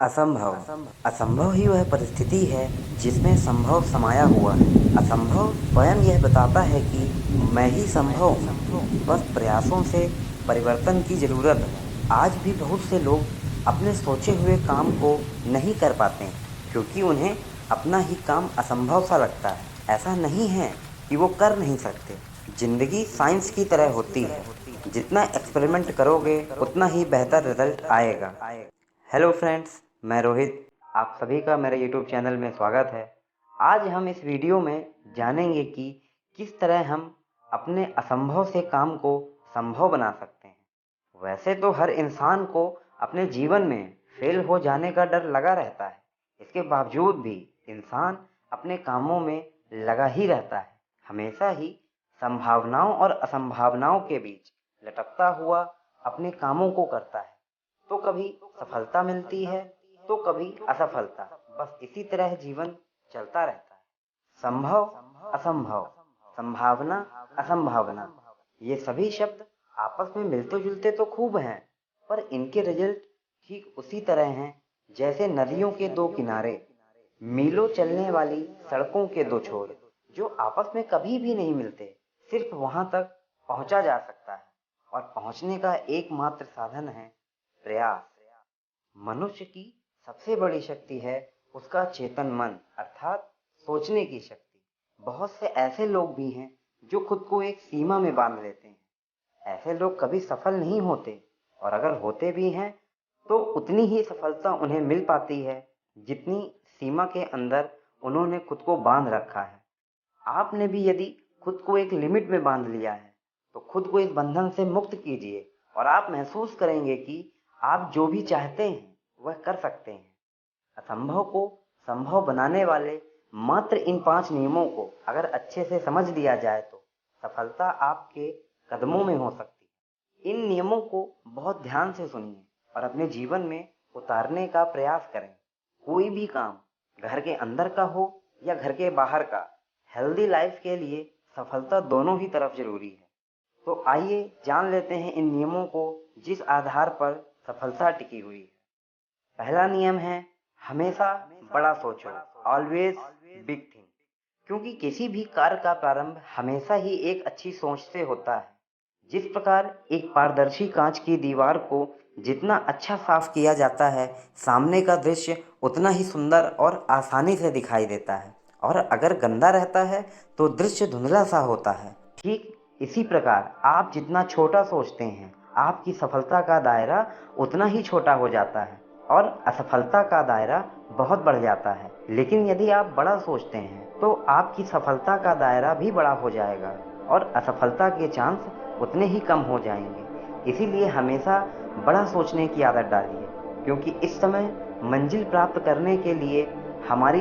असंभव। असंभव ही वह परिस्थिति है जिसमें संभव समाया हुआ है। असंभव स्वयं यह बताता है कि मैं ही संभव हूँ, बस प्रयासों से परिवर्तन की ज़रूरत है। आज भी बहुत से लोग अपने सोचे हुए काम को नहीं कर पाते हैं क्योंकि उन्हें अपना ही काम असंभव सा लगता है। ऐसा नहीं है कि वो कर नहीं सकते। ज़िंदगी साइंस की तरह होती है, जितना एक्सपेरिमेंट करोगे उतना ही बेहतर रिजल्ट आएगा। हेलो फ्रेंड्स, मैं रोहित, आप सभी का मेरे यूट्यूब चैनल में स्वागत है। आज हम इस वीडियो में जानेंगे कि किस तरह हम अपने असंभव से काम को संभव बना सकते हैं। वैसे तो हर इंसान को अपने जीवन में फेल हो जाने का डर लगा रहता है। इसके बावजूद भी इंसान अपने कामों में लगा ही रहता है, हमेशा ही संभावनाओं और असंभावनाओं के बीच लटकता हुआ अपने कामों को करता है। तो कभी सफलता मिलती है तो कभी असफलता, बस इसी तरह जीवन चलता रहता है। संभव, असंभव, संभावना, असंभावना, ये सभी शब्द आपस में मिलते जुलते तो खूब हैं, पर इनके रिजल्ट ठीक उसी तरह हैं जैसे नदियों के दो किनारे, मीलों चलने वाली सड़कों के दो छोर, जो आपस में कभी भी नहीं मिलते। सिर्फ वहां तक पहुंचा जा सकता है और पहुंचने का एकमात्र साधन है प्रयास। मनुष्य की सबसे बड़ी शक्ति है उसका चेतन मन, अर्थात सोचने की शक्ति। बहुत से ऐसे लोग भी हैं जो खुद को एक सीमा में बांध लेते हैं। ऐसे लोग कभी सफल नहीं होते, और अगर होते भी हैं तो उतनी ही सफलता उन्हें मिल पाती है जितनी सीमा के अंदर उन्होंने खुद को बांध रखा है। आपने भी यदि खुद को एक लिमिट में बांध लिया है तो खुद को इस बंधन से मुक्त कीजिए और आप महसूस करेंगे कि आप जो भी चाहते हैं वह कर सकते हैं। असंभव को संभव बनाने वाले मात्र इन 5 नियमों को अगर अच्छे से समझ लिया जाए तो सफलता आपके कदमों में हो सकती है। इन नियमों को बहुत ध्यान से सुनिए और अपने जीवन में उतारने का प्रयास करें। कोई भी काम घर के अंदर का हो या घर के बाहर का, हेल्दी लाइफ के लिए सफलता दोनों ही तरफ जरूरी है। तो आइए जान लेते हैं इन नियमों को जिस आधार पर सफलता टिकी हुई है। पहला नियम है, हमेशा बड़ा सोचो, ऑलवेज बिग थिंक। क्योंकि किसी भी कार्य का प्रारंभ हमेशा ही एक अच्छी सोच से होता है। जिस प्रकार एक पारदर्शी कांच की दीवार को जितना अच्छा साफ किया जाता है, सामने का दृश्य उतना ही सुंदर और आसानी से दिखाई देता है, और अगर गंदा रहता है तो दृश्य धुंधला सा होता है। ठीक इसी प्रकार आप जितना छोटा सोचते हैं, आपकी सफलता का दायरा उतना ही छोटा हो जाता है और असफलता का दायरा बहुत बढ़ जाता है। लेकिन यदि आप बड़ा सोचते हैं तो आपकी सफलता का दायरा भी बड़ा हो जाएगा और असफलता के चांस उतने ही कम हो जाएंगे। इसीलिए हमेशा बड़ा सोचने की आदत डालिए, क्योंकि इस समय मंजिल प्राप्त करने के लिए हमारी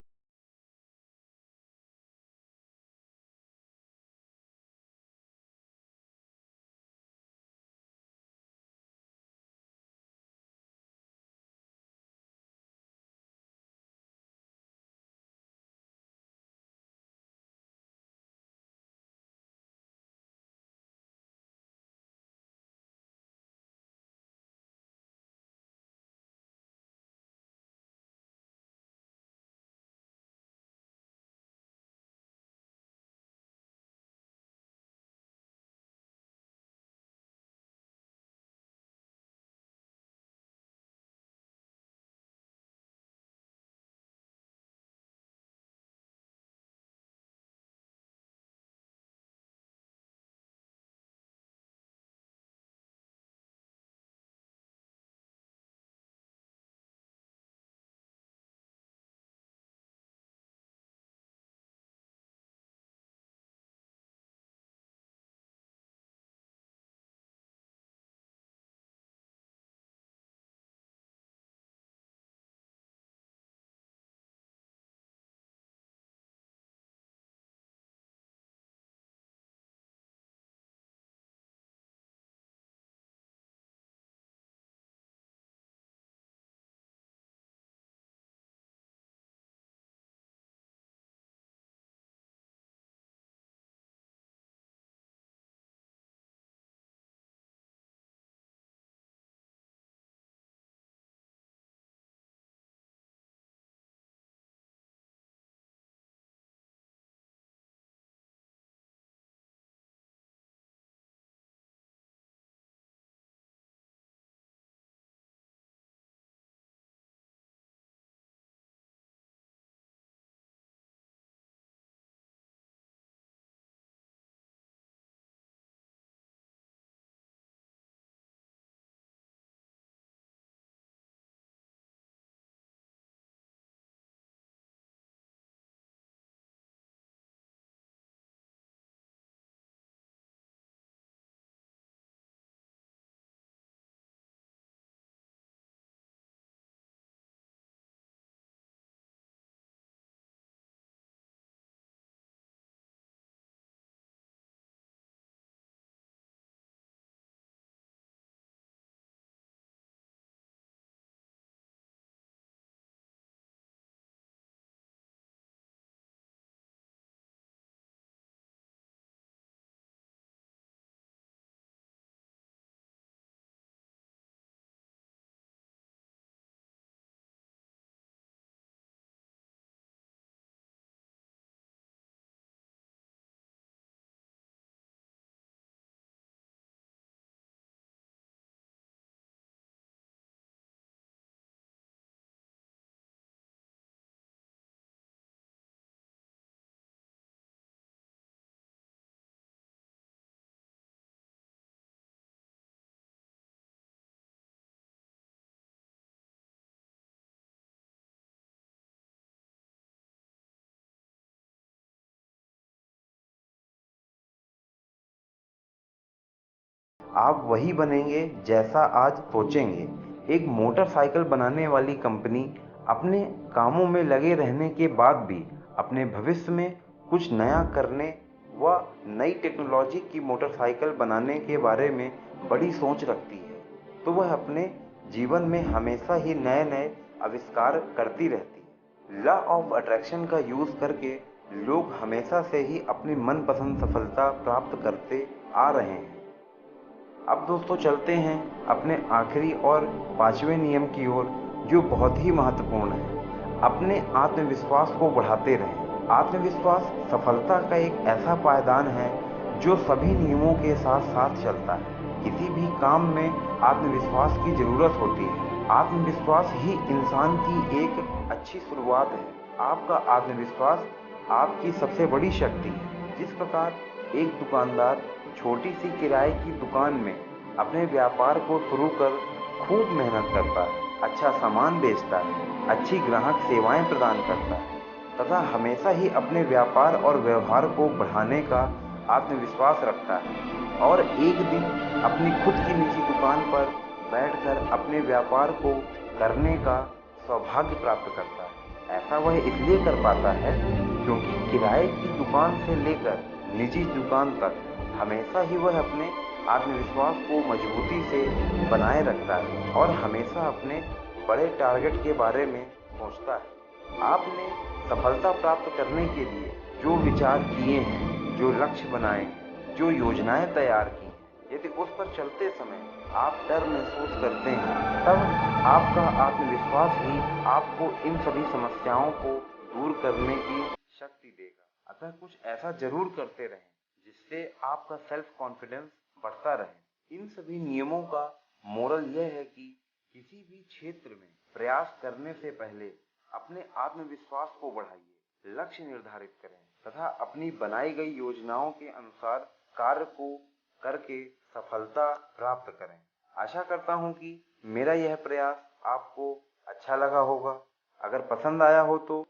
आप वही बनेंगे जैसा आज सोचेंगे। एक मोटरसाइकिल बनाने वाली कंपनी अपने कामों में लगे रहने के बाद भी अपने भविष्य में कुछ नया करने व नई टेक्नोलॉजी की मोटरसाइकिल बनाने के बारे में बड़ी सोच रखती है, तो वह अपने जीवन में हमेशा ही नए नए आविष्कार करती रहती है। लॉ ऑफ अट्रैक्शन का यूज़ करके लोग हमेशा से ही अपनी मनपसंद सफलता प्राप्त करते आ रहे हैं। अब दोस्तों चलते हैं अपने आखिरी और पांचवें नियम की ओर, जो बहुत ही महत्वपूर्ण है। अपने आत्मविश्वास को बढ़ाते रहें। आत्मविश्वास सफलता का एक ऐसा पायदान है जो सभी नियमों के साथ साथ चलता है। किसी भी काम में आत्मविश्वास की जरूरत होती है। आत्मविश्वास ही इंसान की एक अच्छी शुरुआत है। आपका आत्मविश्वास आपकी सबसे बड़ी शक्ति है। जिस प्रकार एक दुकानदार छोटी सी किराए की दुकान में अपने व्यापार को शुरू कर खूब मेहनत करता है, अच्छा सामान बेचता है, अच्छी ग्राहक सेवाएं प्रदान करता है तथा हमेशा ही अपने व्यापार और व्यवहार को बढ़ाने का आत्मविश्वास रखता है और एक दिन अपनी खुद की निजी दुकान पर बैठकर अपने व्यापार को करने का सौभाग्य प्राप्त करता है। ऐसा वह इसलिए कर पाता है क्योंकि किराए की दुकान से लेकर निजी दुकान तक हमेशा ही वह अपने आत्मविश्वास को मजबूती से बनाए रखता है और हमेशा अपने बड़े टारगेट के बारे में सोचता है। आपने सफलता प्राप्त करने के लिए जो विचार किए हैं, जो लक्ष्य बनाए हैं, जो योजनाएं तैयार की हैं, यदि उस पर चलते समय आप डर महसूस करते हैं, तब आपका आत्मविश्वास ही आपको इन सभी समस्याओं को दूर करने की शक्ति देगा। अतः कुछ ऐसा जरूर करते रहें जिससे आपका सेल्फ कॉन्फिडेंस बढ़ता रहे। इन सभी नियमों का मोरल यह है कि किसी भी क्षेत्र में प्रयास करने से पहले अपने आत्मविश्वास को बढ़ाइए, लक्ष्य निर्धारित करें तथा अपनी बनाई गई योजनाओं के अनुसार कार्य को करके सफलता प्राप्त करें। आशा करता हूं कि मेरा यह प्रयास आपको अच्छा लगा होगा। अगर पसंद आया हो तो